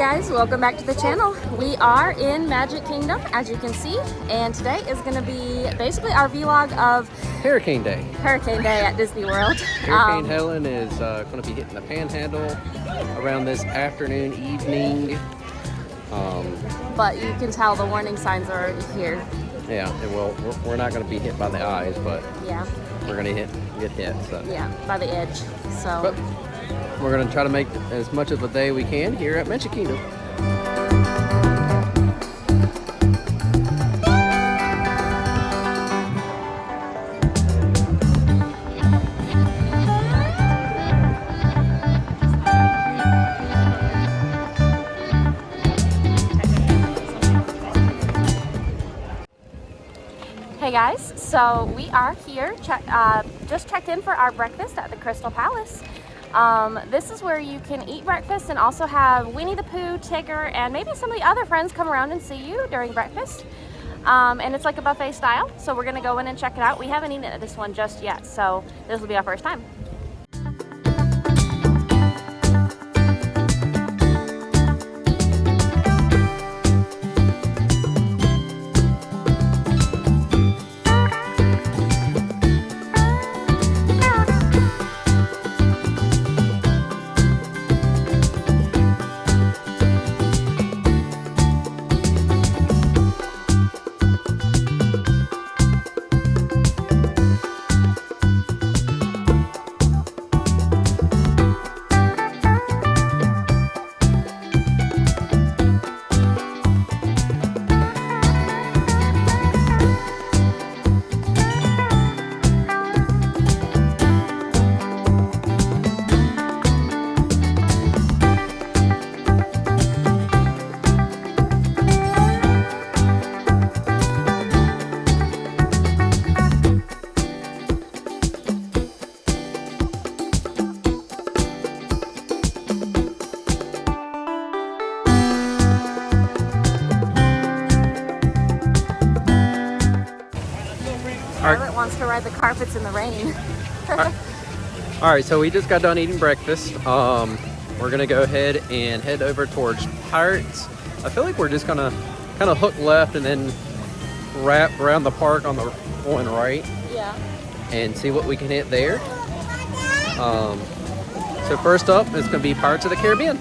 guys, welcome back to the channel. We are in Magic Kingdom, as you can see, and today is going to be basically our vlog of Hurricane Day. Hurricane Day at Disney World. Hurricane Helene is going to be hitting the Panhandle around this afternoon, evening. But you can tell the warning signs are already here. Yeah, and well, we're not going to be hit by the eyes, but yeah, we're going to get hit. So. Yeah, by the edge. So. But we're going to try to make as much of a day we can here at Magic Kingdom. Hey guys, so we are here, just checked in for our breakfast at the Crystal Palace. This is where you can eat breakfast and also have Winnie the Pooh, Tigger, and maybe some of the other friends come around and see you during breakfast. And it's like a buffet style, so we're gonna go in and check it out. We haven't eaten at this one just yet, so this will be our first time. Charlotte wants to ride the carpets in the rain. All right, so we just got done eating breakfast. We're gonna go ahead and head over towards Pirates. I feel like we're just gonna kind of hook left and then wrap around the park on the going right. Yeah. And see what we can hit there. So first up is gonna be Pirates of the Caribbean.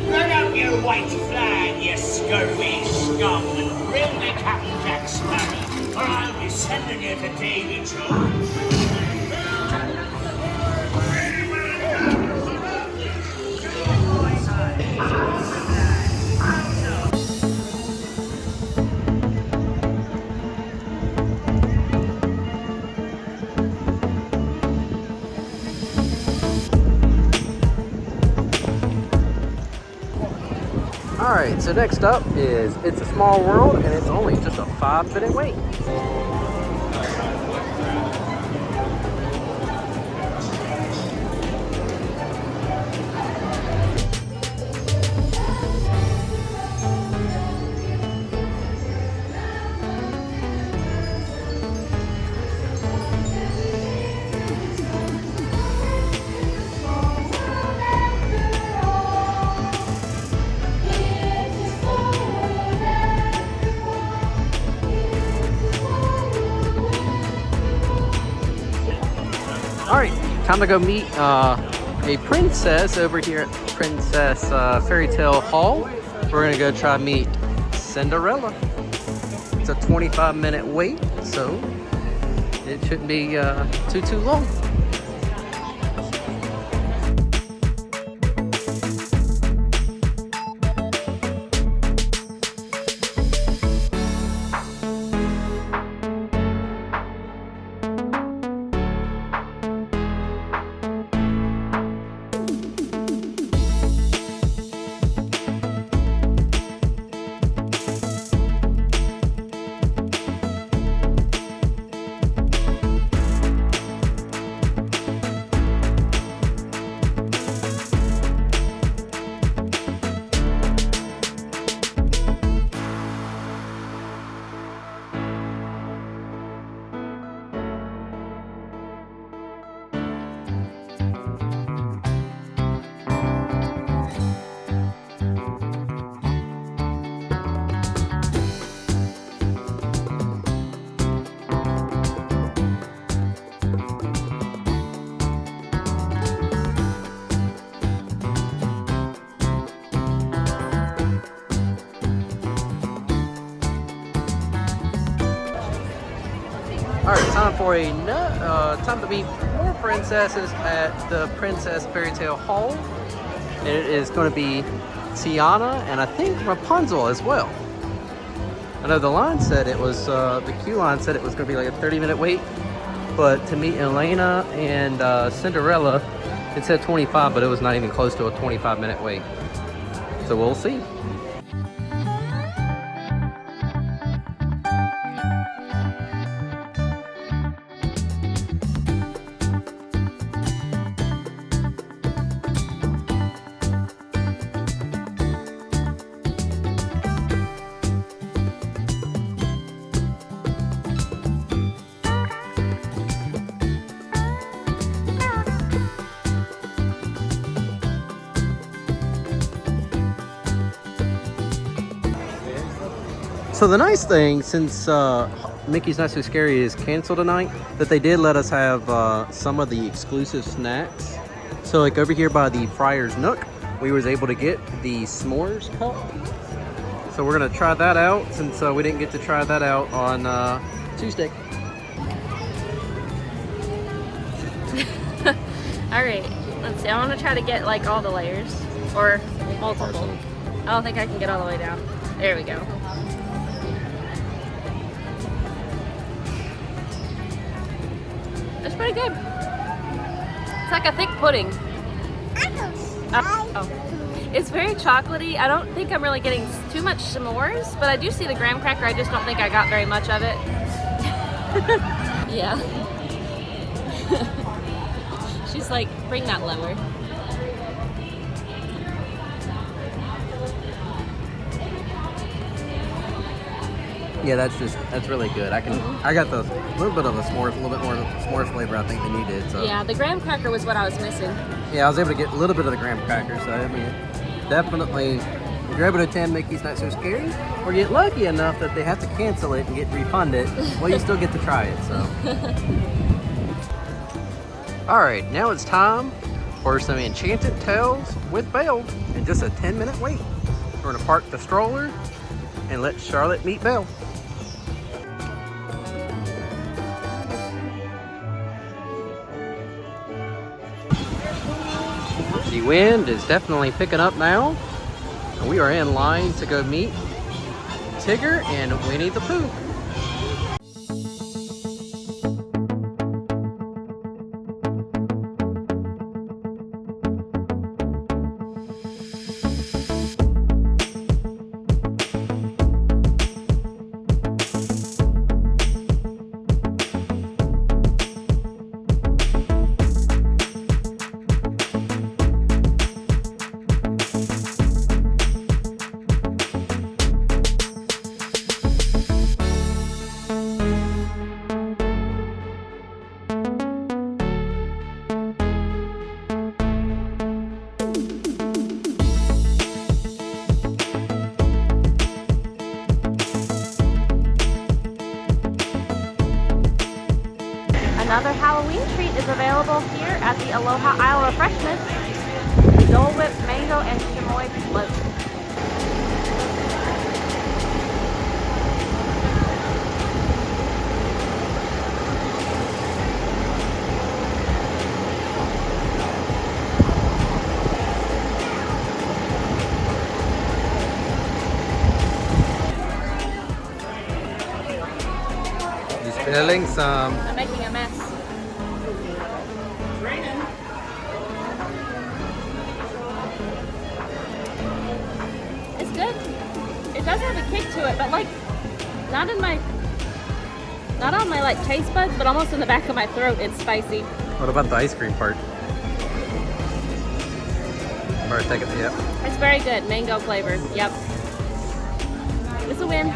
Run up your white flag, you scurvy scum, and bring me Captain Jack Sparrow, or I'll be sending you to Davy Jones. Alright, so next up is It's a Small World, and it's only just a 5-minute wait. Alright, time to go meet a princess over here at Princess Fairy Tale Hall. We're gonna go try meet Cinderella. It's a 25-minute wait, so it shouldn't be too long. Alright, time to meet more princesses at the Princess Fairy Tale Hall. And it is going to be Tiana and I think Rapunzel as well. I know the line said it was, the queue line said it was going to be like a 30-minute wait. But to meet Elena and Cinderella, it said 25, but it was not even close to a 25-minute wait. So we'll see. So the nice thing, since Mickey's Not So Scary is canceled tonight, that they did let us have some of the exclusive snacks. So like over here by the Friar's Nook, we was able to get the s'mores cup. So we're gonna try that out since we didn't get to try that out on Tuesday. All right, let's see. I want to try to get like all the layers or multiple. I don't think I can get all the way down. There we go. It's pretty good. It's like a thick pudding. Oh. It's very chocolatey. I don't think I'm really getting too much s'mores, but I do see the graham cracker. I just don't think I got very much of it. Yeah. She's like, bring that lower. Yeah, that's really good. I got the little bit of the s'mores, a little bit more of the s'mores flavor I think than you did. So yeah, the graham cracker was what I was missing. Yeah, I was able to get a little bit of the graham cracker. So I mean, definitely, if you're able to attend Mickey's Not So Scary, or get lucky enough that they have to cancel it and get refunded, well, you still get to try it. So. All right, now it's time for some Enchanted Tales with Belle in just a 10-minute wait. We're gonna park the stroller and let Charlotte meet Belle. The wind is definitely picking up now. We are in line to go meet Tigger and Winnie the Pooh. Another Halloween treat is available here at the Aloha Isle Refreshments. Dole Whip Mango and Chamoy Float. You spilling some. I'm making a mess. It's good. It does have a kick to it, but like not on my like taste buds, but almost in the back of my throat. It's spicy. What about the ice cream part? Or take it, yep. It's very good, mango flavored. Yep. It's a win.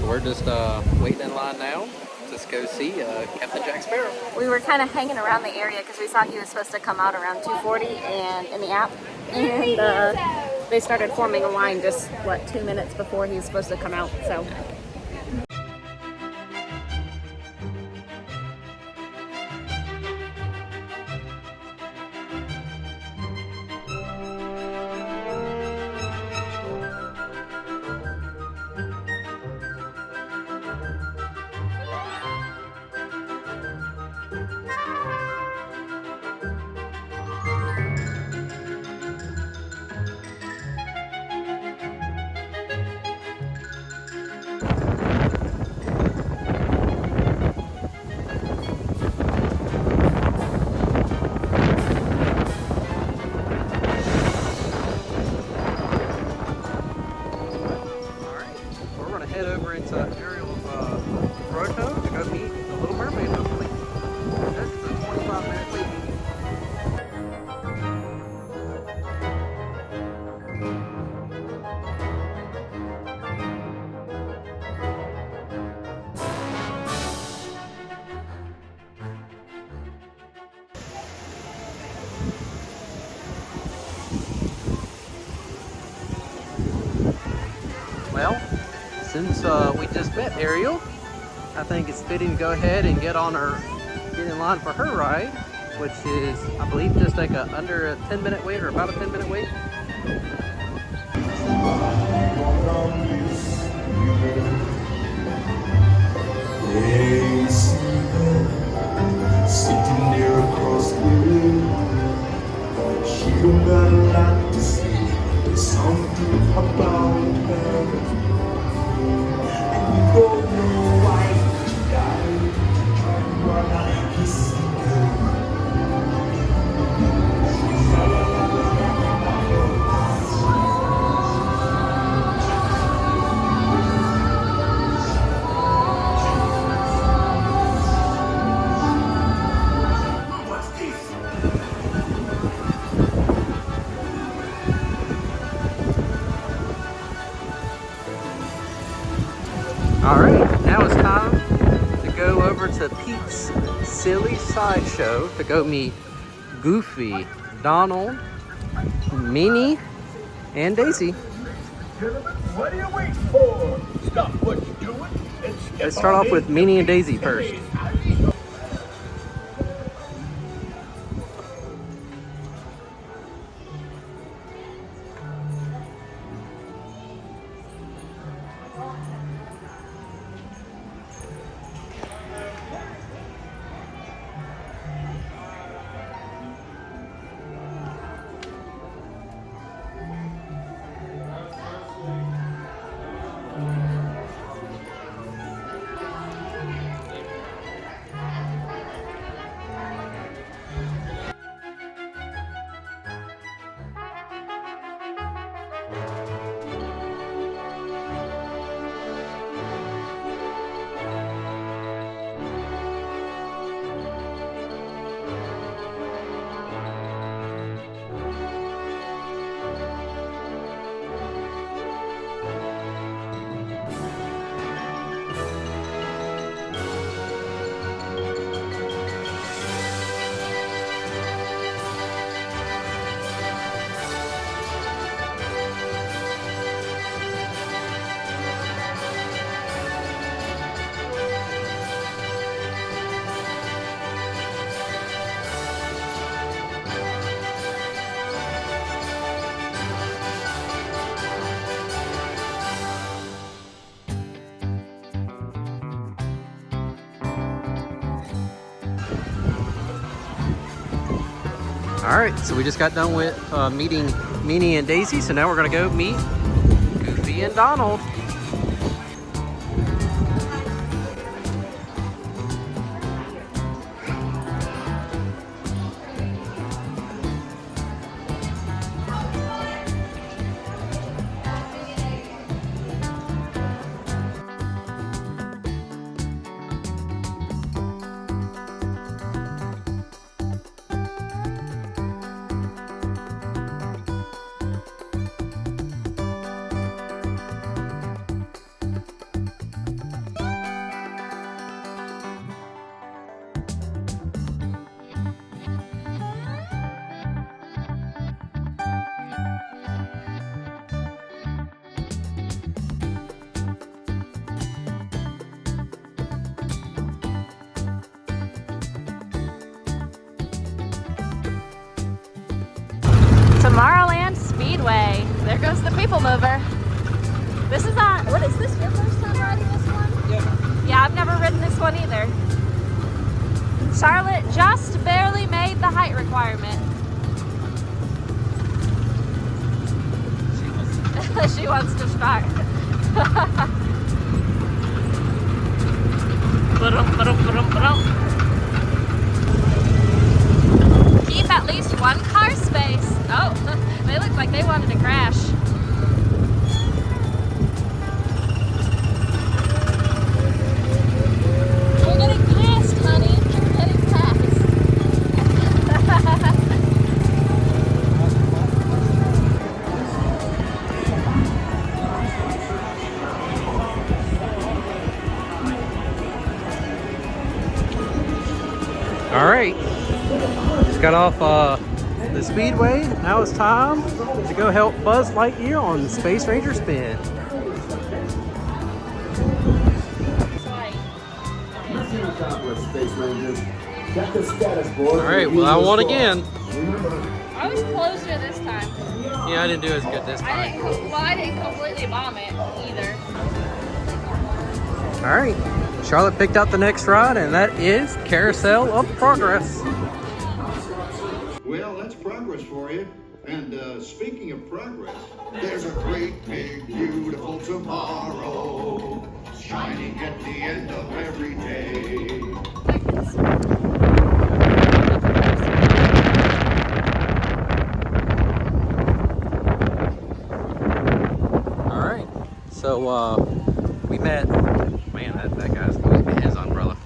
We're just waiting in line now to go see Captain Jack Sparrow. We were kind of hanging around the area because we saw he was supposed to come out around 2:40 and in the app, and they started forming a line just 2 minutes before he was supposed to come out. So. Head over into Ariel's Grotto to go meet the Little Mermaid, hopefully. This is a 25-minute wait. Well, since we just met Ariel, I think it's fitting to go ahead and get in line for her ride, which is, I believe, just like under a 10-minute wait or about a 10-minute wait. Sitting there across the room, she don't got a lot to say. There's something about her. Don't know why she died. I wanna kiss her. What's this? Alright, now it's time to go over to Pete's Silly Sideshow to go meet Goofy, Donald, Minnie, and Daisy. What are you waiting for? Stop what you're doing and step Let's start off with Minnie and Daisy first. All right, so we just got done with meeting Minnie and Daisy, so now we're gonna go meet Goofy and Donald. Tomorrowland Speedway. There goes the people mover. This is what is this, your first time riding this one? Yeah, I've never ridden this one either. Charlotte just barely made the height requirement. She wants to start. Keep at least one car space. Oh, they look like they wanted to crash. We're getting past, honey. We're getting past. All right, just got off the Speedway. Now it's time to go help Buzz Lightyear on the Space Ranger spin. Space Rangers. Check the status board. All right, well, I won again. I was closer this time. Yeah, I didn't do as good this time. I didn't completely bomb it either. All right, Charlotte picked out the next ride, and that is Carousel of Progress. Well, that's progress for you. And speaking of progress, there's a great big beautiful tomorrow shining at the end of every day. All right, so we met. Man, that guy's losing his umbrella.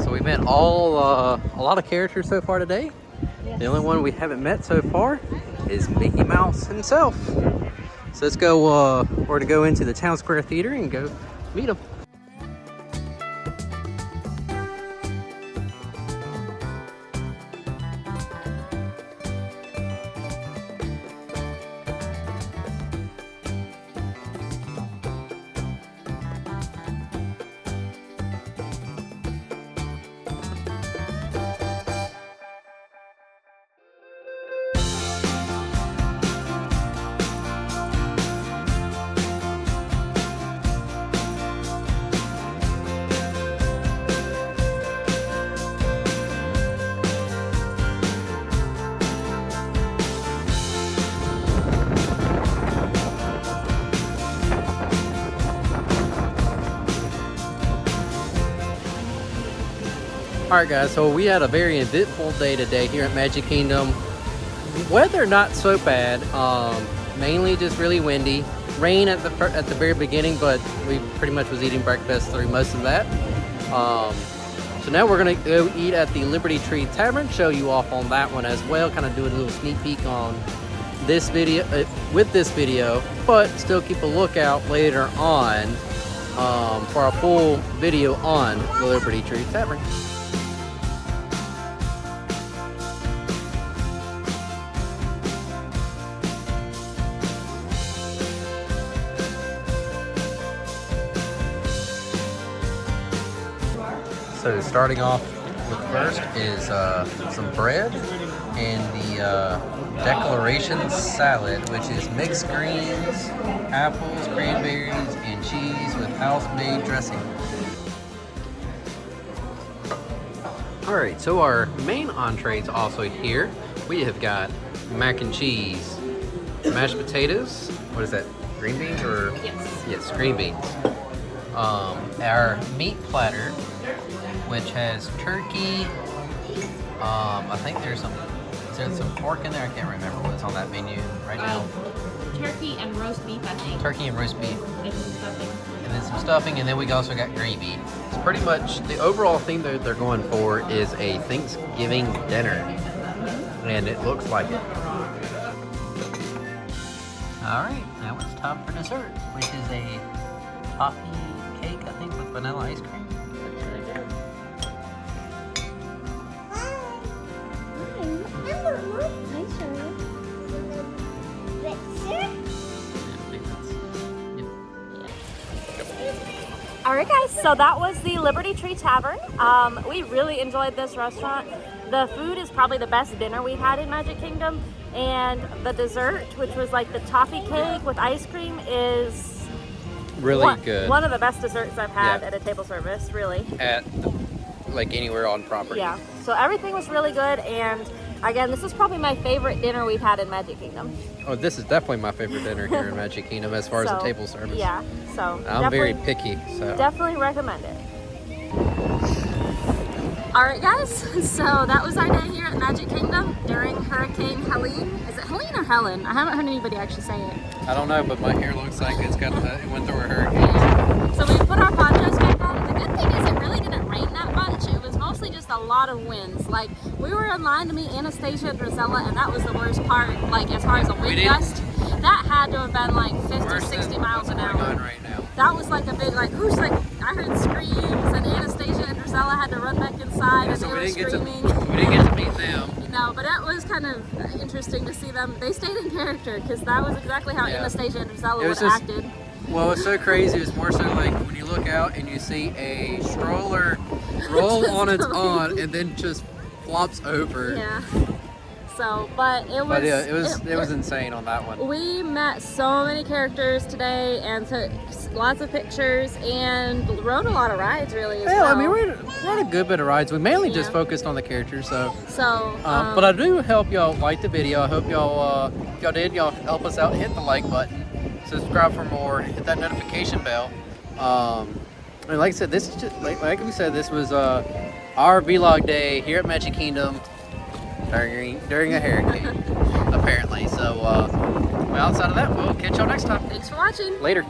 So we met a lot of characters so far today. Yes. The only one we haven't met so far is Mickey Mouse himself. So let's go. We're gonna go into the Town Square Theater and go meet him. Alright guys, so we had a very eventful day today here at Magic Kingdom. Weather not so bad, mainly just really windy. Rain at the very beginning, but we pretty much was eating breakfast through most of that. So now we're gonna go eat at the Liberty Tree Tavern, show you off on that one as well, kind of do a little sneak peek on this video, with this video, but still keep a lookout later on for a full video on the Liberty Tree Tavern. So starting off with first is some bread and the Declaration salad, which is mixed greens, apples, cranberries, and cheese with house-made dressing. Alright, so our main entree is also here. We have got mac and cheese, mashed potatoes. What is that? Green beans or? Yes. Yes, green beans. Our meat platter, which has turkey. I think there's some. Is there some pork in there? I can't remember what's on that menu right now. Turkey and roast beef, I think. Turkey and roast beef. And some stuffing. And then some stuffing, and then we also got gravy. It's pretty much the overall thing that they're going for is a Thanksgiving dinner, and it looks like it. All right, now it's time for dessert, which is a toffee cake, I think, with vanilla ice cream. Alright guys, so that was the Liberty Tree Tavern. We really enjoyed this restaurant. The food is probably the best dinner we've had in Magic Kingdom, and the dessert, which was like the toffee cake with ice cream, is Really good. One of the best desserts I've had Yeah. at a table service, really. At like anywhere on property. Yeah, so everything was really good, and again, this is probably my favorite dinner we've had in Magic Kingdom. Oh, this is definitely my favorite dinner here in Magic Kingdom as far as the So, table service. Yeah, so I'm very picky, so. definitely recommend it. Alright guys, so that was our day here at Magic Kingdom during Hurricane Helene. Is it Helene or Helen? I haven't heard anybody actually say it. I don't know, but my hair looks like it went through a hurricane. So we put our ponchos back on. The good thing is it really didn't rain that much. It was mostly just a lot of winds. Like, we were in line to meet Anastasia and Drizella, and that was the worst part. Like, as far as a wind gust, that had to have been like 50, 60 miles an hour. Right now. That was like a big, like, whoosh, like, I heard screams, and Anastasia and Drizella had to run back inside, and So they we were didn't screaming. we didn't get to meet them. No, but it was kind of interesting to see them. They stayed in character, because that was exactly how Yeah. Anastasia and Drizella It was would have just- acted. Well, it's so crazy. It's more so like when you look out and you see a stroller roll on its own and then just flops over. Yeah. So, but it was. But yeah, it was insane on that one. We met so many characters today and took lots of pictures and rode a lot of rides, really. As Yeah, well. I mean, we had a good bit of rides. We mainly just Yeah. focused on the characters, so. So. But I do hope y'all like the video. I hope y'all, if y'all did, y'all help us out. Hit the like button, subscribe for more, hit that notification bell. And like I said, this is just like we said, this was our vlog day here at Magic Kingdom during a hurricane, apparently. So, well, outside of that, we'll catch y'all next time. Thanks for watching. Later.